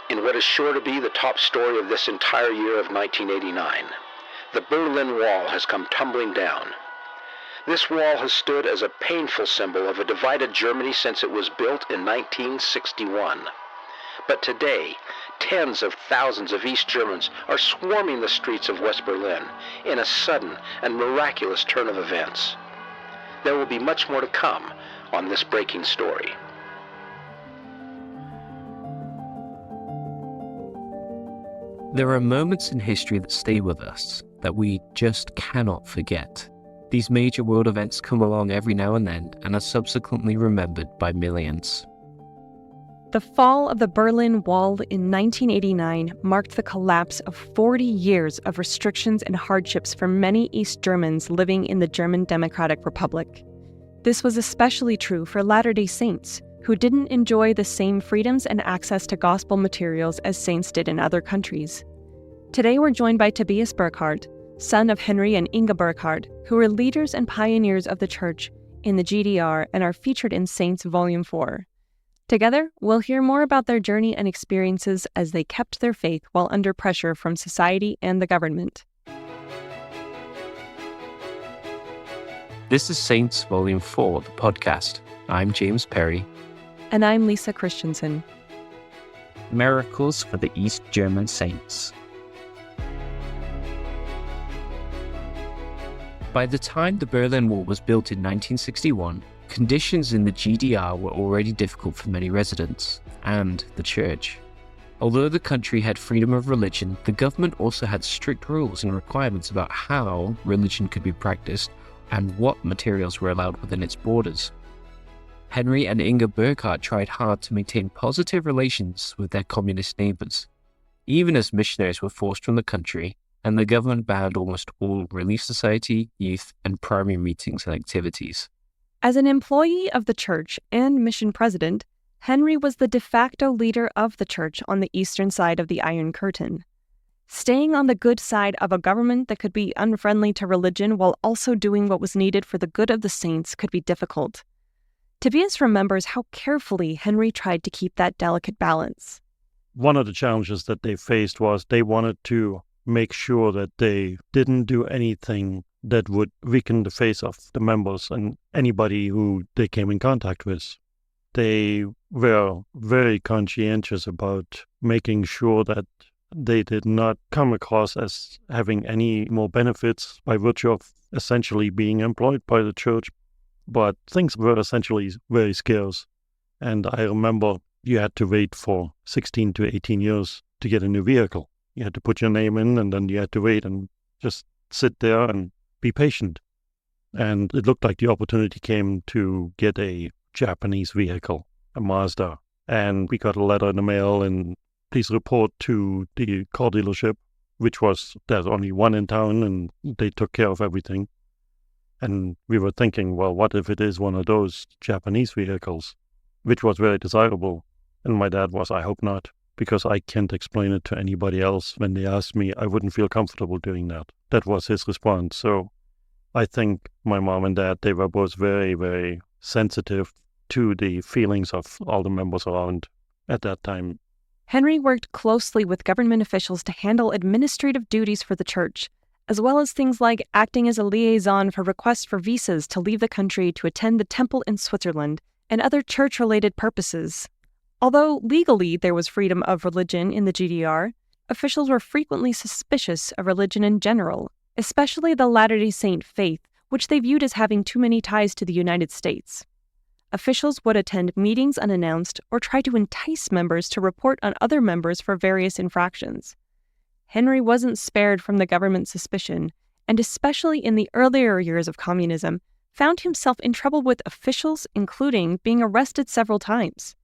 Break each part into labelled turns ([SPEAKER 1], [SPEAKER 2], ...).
[SPEAKER 1] In what is sure to be the top story of this entire year of 1989, the Berlin Wall has come tumbling down. This wall has stood as a painful symbol of a divided Germany since it was built in 1961. But today, tens of thousands of East Germans are swarming the streets of West Berlin in a sudden and miraculous turn of events. There will be much more to come on this breaking story.
[SPEAKER 2] There are moments in history that stay with us that we just cannot forget. These major world events come along every now and then and are subsequently remembered by millions.
[SPEAKER 3] The fall of the Berlin Wall in 1989 marked the collapse of 40 years of restrictions and hardships for many East Germans living in the German Democratic Republic. This was especially true for Latter-day Saints, who didn't enjoy the same freedoms and access to gospel materials as saints did in other countries. Today we're joined by Tobias Burckhardt, son of Henry and Inga Burckhardt, who were leaders and pioneers of the church in the GDR and are featured in Saints Volume 4. Together, we'll hear more about their journey and experiences as they kept their faith while under pressure from society and the government.
[SPEAKER 2] This is Saints Volume 4, the podcast. I'm James Perry.
[SPEAKER 3] And I'm Lisa Christensen.
[SPEAKER 4] Miracles for the East German Saints.
[SPEAKER 2] By the time the Berlin Wall was built in 1961, conditions in the GDR were already difficult for many residents, and the church. Although the country had freedom of religion, the government also had strict rules and requirements about how religion could be practiced and what materials were allowed within its borders. Henry and Inga Burckhardt tried hard to maintain positive relations with their communist neighbors, even as missionaries were forced from the country and the government banned almost all Relief Society, youth, and primary meetings and activities.
[SPEAKER 3] As an employee of the church and mission president, Henry was the de facto leader of the church on the eastern side of the Iron Curtain. Staying on the good side of a government that could be unfriendly to religion while also doing what was needed for the good of the saints could be difficult. Tobias remembers how carefully Henry tried to keep that delicate balance.
[SPEAKER 5] One of the challenges that they faced was they wanted to make sure that they didn't do anything that would weaken the faith of the members and anybody who they came in contact with. They were very conscientious about making sure that they did not come across as having any more benefits by virtue of essentially being employed by the church. But things were essentially very scarce. And I remember you had to wait for 16 to 18 years to get a new vehicle. You had to put your name in and then you had to wait and just sit there and be patient. And it looked like the opportunity came to get a Japanese vehicle, a Mazda. And we got a letter in the mail and please report to the car dealership, there's only one in town and they took care of everything. And we were thinking, well, what if it is one of those Japanese vehicles, which was very desirable? And my dad was, I hope not, because I can't explain it to anybody else. When they asked me, I wouldn't feel comfortable doing that. That was his response. So I think my mom and dad, they were both very, very sensitive to the feelings of all the members around at that time.
[SPEAKER 3] Henry worked closely with government officials to handle administrative duties for the church, as well as things like acting as a liaison for requests for visas to leave the country to attend the temple in Switzerland and other church-related purposes. Although legally there was freedom of religion in the GDR, officials were frequently suspicious of religion in general, especially the Latter-day Saint faith, which they viewed as having too many ties to the United States. Officials would attend meetings unannounced or try to entice members to report on other members for various infractions. Henry wasn't spared from the government's suspicion, and especially in the earlier years of communism, found himself in trouble with officials, including being arrested several times.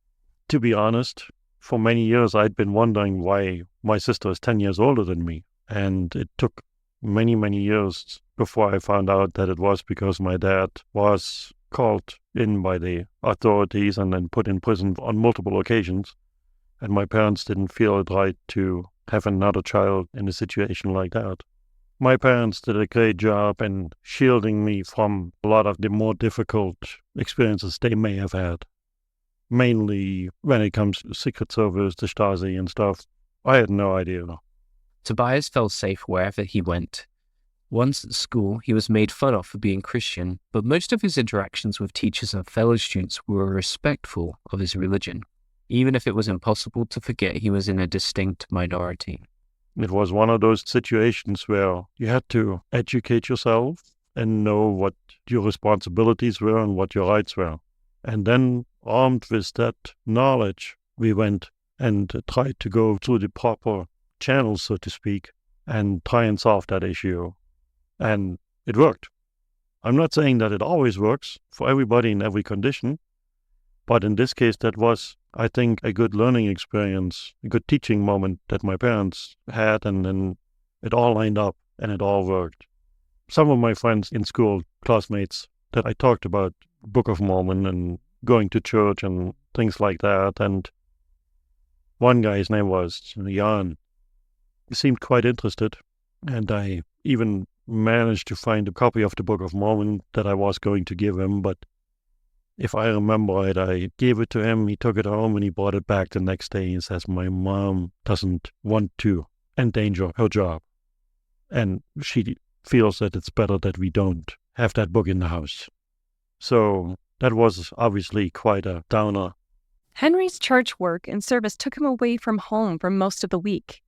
[SPEAKER 5] To be honest, for many years I'd been wondering why my sister is 10 years older than me. And it took many, many years before I found out that it was because my dad was called in by the authorities and then put in prison on multiple occasions. And my parents didn't feel it right to have another child in a situation like that. My parents did a great job in shielding me from a lot of the more difficult experiences they may have had. mainly when it comes to Secret Service, the Stasi and stuff. I had no idea.
[SPEAKER 2] Tobias felt safe wherever he went. Once at school, he was made fun of for being Christian, but most of his interactions with teachers and fellow students were respectful of his religion, even if it was impossible to forget he was in a distinct minority.
[SPEAKER 5] It was one of those situations where you had to educate yourself and know what your responsibilities were and what your rights were. And then, armed with that knowledge, we went and tried to go through the proper channels, so to speak, and try and solve that issue. And it worked. I'm not saying that it always works for everybody in every condition, but in this case, that was, I think, a good learning experience, a good teaching moment that my parents had, and then it all lined up and it all worked. Some of my friends in school, classmates, that I talked about Book of Mormon and going to church and things like that, and one guy's name was Jan. He seemed quite interested, and I even managed to find a copy of the Book of Mormon that I was going to give him, but if I remember right, I gave it to him, he took it home, and he brought it back the next day and says, my mom doesn't want to endanger her job, and she feels that it's better that we don't have that book in the house. So that was obviously quite a downer.
[SPEAKER 3] Henry's church work and service took him away from home for most of the week.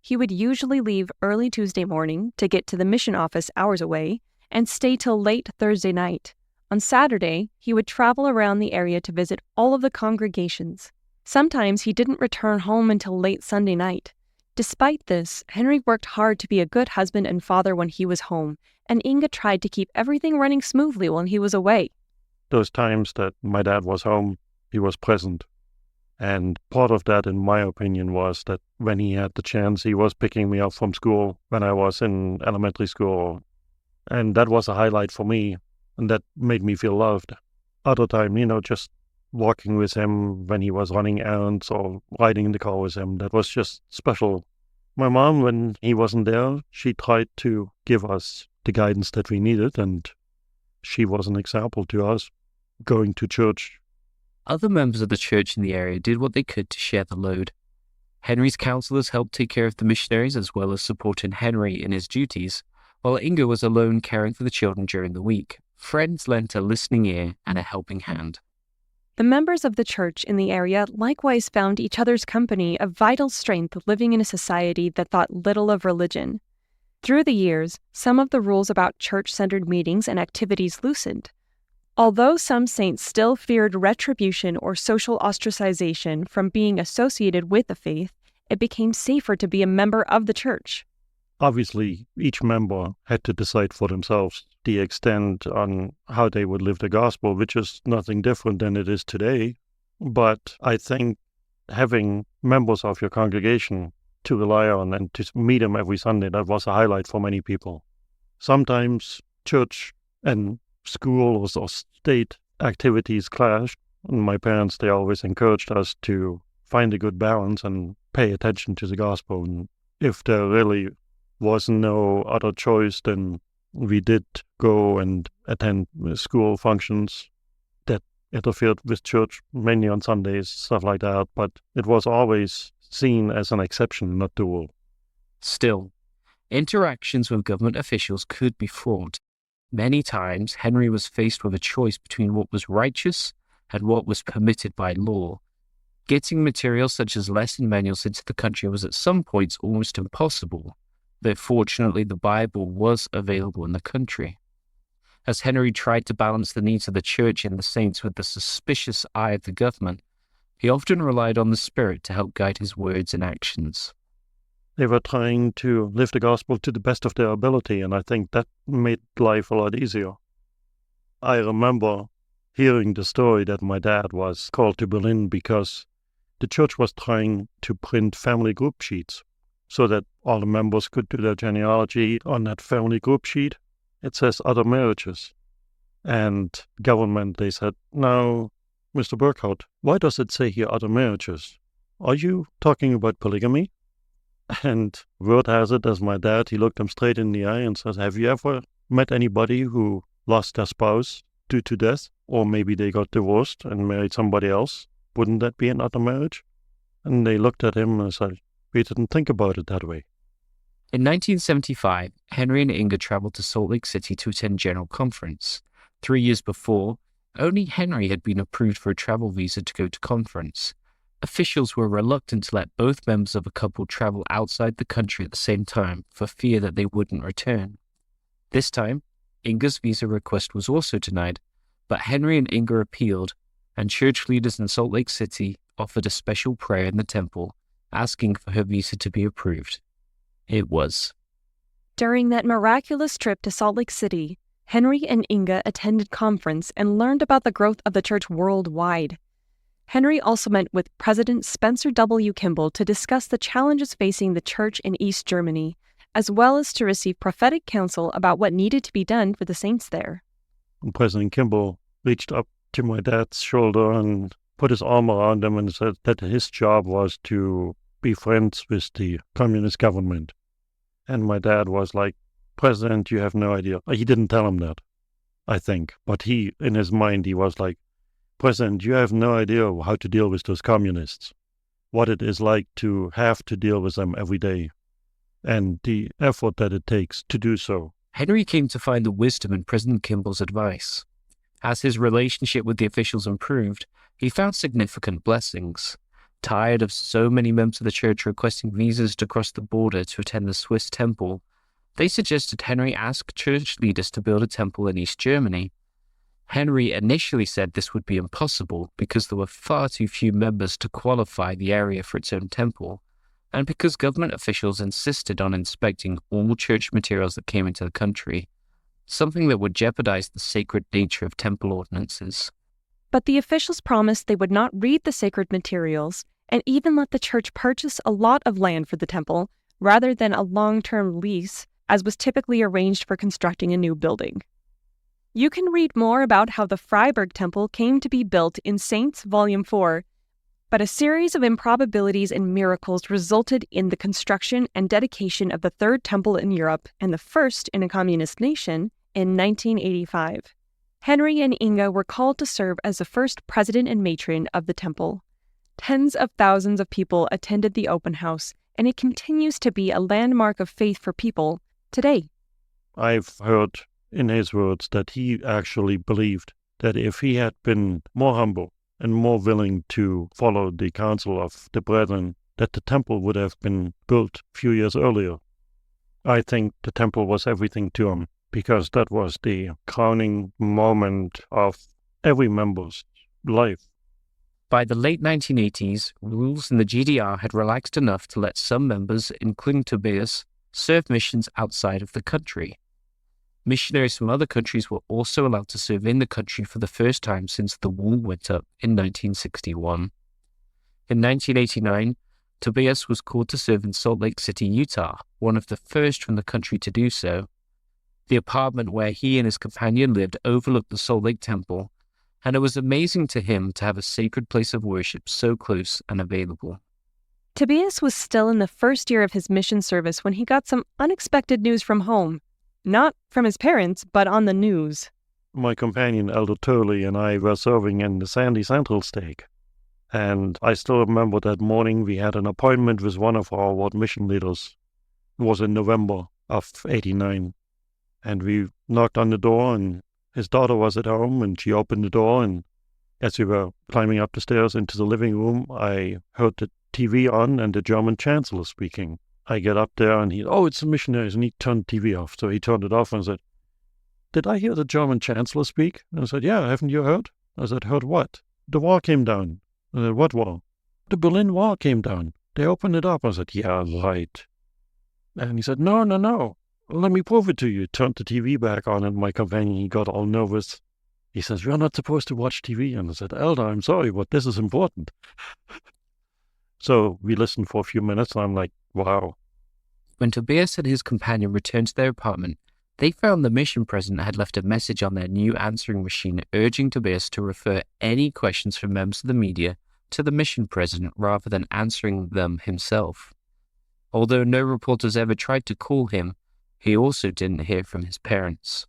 [SPEAKER 3] He would usually leave early Tuesday morning to get to the mission office hours away and stay till late Thursday night. On Saturday, he would travel around the area to visit all of the congregations. Sometimes he didn't return home until late Sunday night. Despite this, Henry worked hard to be a good husband and father when he was home, and Inga tried to keep everything running smoothly while he was away.
[SPEAKER 5] Those times that my dad was home, he was present. And part of that, in my opinion, was that when he had the chance, he was picking me up from school when I was in elementary school. And that was a highlight for me, and that made me feel loved. Other time, just walking with him when he was running errands or riding in the car with him, that was just special. My mom, when he wasn't there, she tried to give us the guidance that we needed, and she was an example to us, going to church.
[SPEAKER 2] Other members of the church in the area did what they could to share the load. Henry's counselors helped take care of the missionaries as well as supporting Henry in his duties, while Inga was alone caring for the children during the week. Friends lent a listening ear and a helping hand.
[SPEAKER 3] The members of the church in the area likewise found each other's company a vital strength living in a society that thought little of religion. Through the years, some of the rules about church-centered meetings and activities loosened. Although some saints still feared retribution or social ostracization from being associated with the faith, it became safer to be a member of the church.
[SPEAKER 5] Obviously, each member had to decide for themselves the extent on how they would live the gospel, which is nothing different than it is today. But I think having members of your congregation to rely on and to meet them every Sunday, that was a highlight for many people. Sometimes church and school or state activities clashed. And my parents, they always encouraged us to find a good balance and pay attention to the gospel. And if there really was no other choice, then we did go and attend school functions that interfered with church, mainly on Sundays, stuff like that. But it was always seen as an exception, not the rule.
[SPEAKER 2] Still, interactions with government officials could be fraught. Many times, Henry was faced with a choice between what was righteous and what was permitted by law. Getting materials such as lesson manuals into the country was at some points almost impossible, though fortunately the Bible was available in the country. As Henry tried to balance the needs of the church and the saints with the suspicious eye of the government, he often relied on the Spirit to help guide his words and actions.
[SPEAKER 5] They were trying to live the gospel to the best of their ability, and I think that made life a lot easier. I remember hearing the story that my dad was called to Berlin because the church was trying to print family group sheets so that all the members could do their genealogy on that family group sheet. It says other marriages. And government, they said, "No, Mr. Burkhardt, why does it say here other marriages? Are you talking about polygamy?" And word has it, as my dad, he looked them straight in the eye and says, "Have you ever met anybody who lost their spouse due to death? Or maybe they got divorced and married somebody else? wouldn't that be another marriage? And they looked at him and said, we didn't think about it that way.
[SPEAKER 2] In 1975, Henry and Inga traveled to Salt Lake City to attend General Conference. 3 years before, only Henry had been approved for a travel visa to go to conference. Officials were reluctant to let both members of a couple travel outside the country at the same time for fear that they wouldn't return. This time, Inga's visa request was also denied, but Henry and Inga appealed, and church leaders in Salt Lake City offered a special prayer in the temple, asking for her visa to be approved. It was.
[SPEAKER 3] During that miraculous trip to Salt Lake City, Henry and Inga attended conference and learned about the growth of the church worldwide. Henry also met with President Spencer W. Kimball to discuss the challenges facing the church in East Germany, as well as to receive prophetic counsel about what needed to be done for the saints there.
[SPEAKER 5] And President Kimball reached up to my dad's shoulder and put his arm around him and said that his job was to be friends with the communist government. And my dad was like, President, you have no idea. He didn't tell him that, I think. But he, in his mind, he was like, President, you have no idea how to deal with those communists, what it is like to have to deal with them every day, and the effort that it takes to do so.
[SPEAKER 2] Henry came to find the wisdom in President Kimball's advice. As his relationship with the officials improved, he found significant blessings. Tired of so many members of the church requesting visas to cross the border to attend the Swiss temple, they suggested Henry ask church leaders to build a temple in East Germany. Henry initially said this would be impossible because there were far too few members to qualify the area for its own temple, and because government officials insisted on inspecting all church materials that came into the country, something that would jeopardize the sacred nature of temple ordinances.
[SPEAKER 3] But the officials promised they would not read the sacred materials and even let the church purchase a lot of land for the temple rather than a long-term lease, as was typically arranged for constructing a new building. You can read more about how the Freiburg Temple came to be built in Saints, Volume 4, but a series of improbabilities and miracles resulted in the construction and dedication of the third temple in Europe and the first in a communist nation in 1985. Henry and Inga were called to serve as the first president and matron of the temple. Tens of thousands of people attended the open house, and it continues to be a landmark of faith for people today.
[SPEAKER 5] I've heard in his words that he actually believed that if he had been more humble and more willing to follow the counsel of the brethren, that the temple would have been built a few years earlier. I think the temple was everything to him, because that was the crowning moment of every member's life.
[SPEAKER 2] By the late 1980s, rules in the GDR had relaxed enough to let some members, including Tobias, serve missions outside of the country. Missionaries from other countries were also allowed to serve in the country for the first time since the wall went up in 1961. In 1989, Tobias was called to serve in Salt Lake City, Utah, one of the first from the country to do so. The apartment where he and his companion lived overlooked the Salt Lake Temple, and it was amazing to him to have a sacred place of worship so close and available.
[SPEAKER 3] Tobias was still in the first year of his mission service when he got some unexpected news from home. Not from his parents, but on the news.
[SPEAKER 5] My companion, Elder Turley, and I were serving in the Sandy Central Stake. And I still remember that morning we had an appointment with one of our ward mission leaders. It was in November of '89. And we knocked on the door, and his daughter was at home, and she opened the door, and as we were climbing up the stairs into the living room, I heard the TV on and the German chancellor speaking. I get up there and it's the missionaries, and he turned the TV off. So he turned it off and said, did I hear the German chancellor speak? And I said, yeah, haven't you heard? I said, heard what? The wall came down. I said, what wall? The Berlin Wall came down. They opened it up. I said, yeah, right. And he said, no. Let me prove it to you. Turned the TV back on, and my companion, he got all nervous. He says, we're not supposed to watch TV. And I said, Elder, I'm sorry, but this is important. So we listened for a few minutes, and I'm like, wow.
[SPEAKER 2] When Tobias and his companion returned to their apartment, they found the mission president had left a message on their new answering machine urging Tobias to refer any questions from members of the media to the mission president rather than answering them himself. Although no reporters ever tried to call him, he also didn't hear from his parents.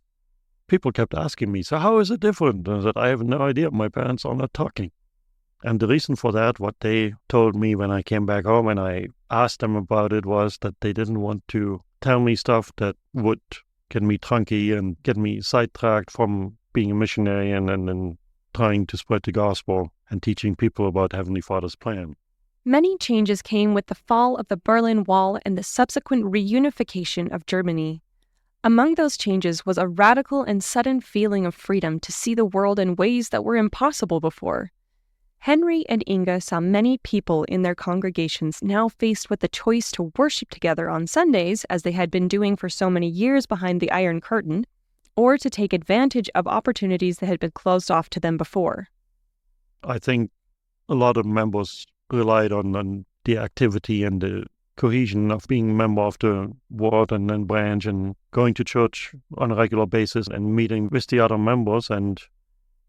[SPEAKER 5] People kept asking me, so how is it different? And I said, I have no idea. My parents are not talking. And the reason for that, what they told me when I came back home and I asked them about it, was that they didn't want to tell me stuff that would get me drunky and get me sidetracked from being a missionary and trying to spread the gospel and teaching people about Heavenly Father's plan.
[SPEAKER 3] Many changes came with the fall of the Berlin Wall and the subsequent reunification of Germany. Among those changes was a radical and sudden feeling of freedom to see the world in ways that were impossible before. Henry and Inga saw many people in their congregations now faced with the choice to worship together on Sundays, as they had been doing for so many years behind the Iron Curtain, or to take advantage of opportunities that had been closed off to them before.
[SPEAKER 5] I think a lot of members relied on the activity and the cohesion of being a member of the ward and then branch and going to church on a regular basis and meeting with the other members, and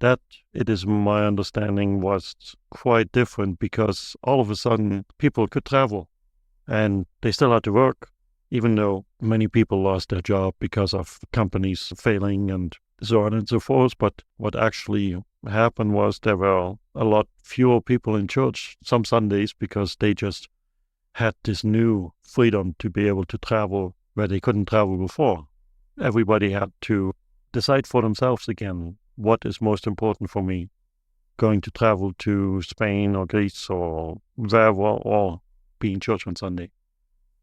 [SPEAKER 5] that, it is my understanding, was quite different because all of a sudden people could travel and they still had to work, even though many people lost their job because of companies failing and so on and so forth. But what actually happened was there were a lot fewer people in church some Sundays because they just had this new freedom to be able to travel where they couldn't travel before. Everybody had to decide for themselves again, what is most important for me? Going to travel to Spain or Greece or wherever, or be in church on Sunday.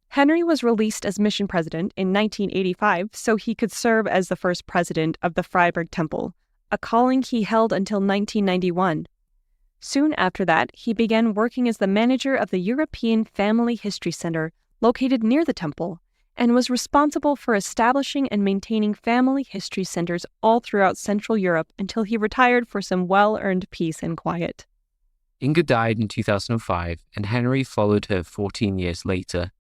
[SPEAKER 3] Henry was released as mission president in 1985 so he could serve as the first president of the Freiburg Temple, a calling he held until 1991. Soon after that, he began working as the manager of the European Family History Center, located near the temple, and was responsible for establishing and maintaining family history centers all throughout Central Europe until he retired for some well-earned peace and quiet.
[SPEAKER 2] Inga died in 2005, and Henry followed her 14 years later.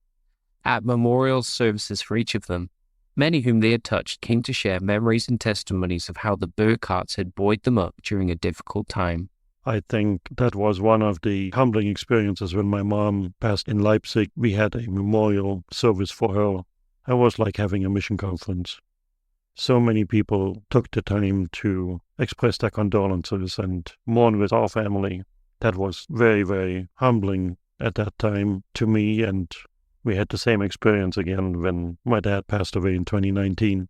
[SPEAKER 2] At memorial services for each of them, many whom they had touched came to share memories and testimonies of how the Burkharts had buoyed them up during a difficult time.
[SPEAKER 5] I think that was one of the humbling experiences when my mom passed in Leipzig. We had a memorial service for her. It was like having a mission conference. So many people took the time to express their condolences and mourn with our family. That was very, very humbling at that time to me, and we had the same experience again when my dad passed away in 2019.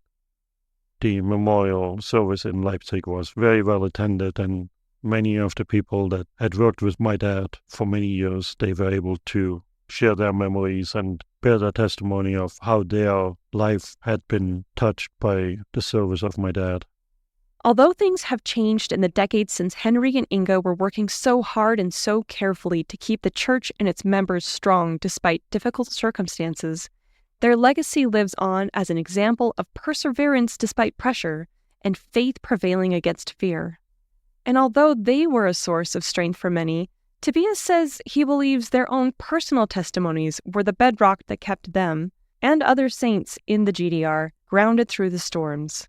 [SPEAKER 5] The memorial service in Leipzig was very well attended, and many of the people that had worked with my dad for many years, they were able to share their memories and bear their testimony of how their life had been touched by the service of my dad.
[SPEAKER 3] Although things have changed in the decades since Henry and Inga were working so hard and so carefully to keep the church and its members strong despite difficult circumstances, their legacy lives on as an example of perseverance despite pressure and faith prevailing against fear. And although they were a source of strength for many, Tobias says he believes their own personal testimonies were the bedrock that kept them and other saints in the GDR grounded through the storms.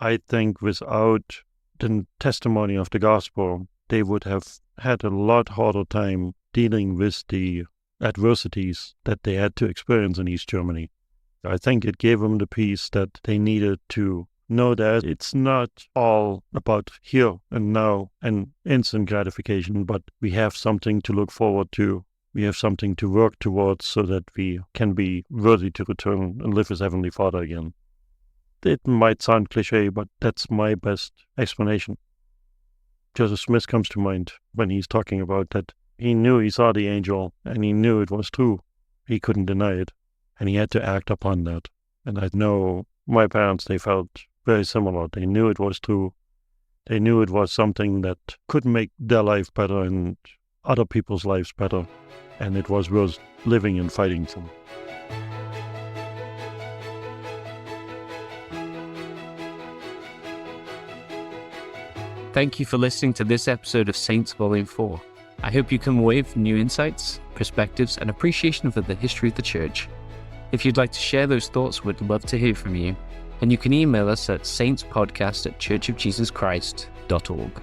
[SPEAKER 5] I think without the testimony of the gospel, they would have had a lot harder time dealing with the adversities that they had to experience in East Germany. I think it gave them the peace that they needed to know that it's not all about here and now and instant gratification, but we have something to look forward to. We have something to work towards so that we can be worthy to return and live with Heavenly Father again. It might sound cliche, but that's my best explanation. Joseph Smith comes to mind when he's talking about that. He knew he saw the angel and he knew it was true. He couldn't deny it and he had to act upon that. And I know my parents, they felt very similar. They knew it was true. They knew it was something that could make their life better and other people's lives better. And it was worth living and fighting for.
[SPEAKER 2] Thank you for listening to this episode of Saints Volume 4. I hope you come away with new insights, perspectives, and appreciation for the history of the Church. If you'd like to share those thoughts, we'd love to hear from you. And you can email us at saintspodcast@churchofjesuschrist.org.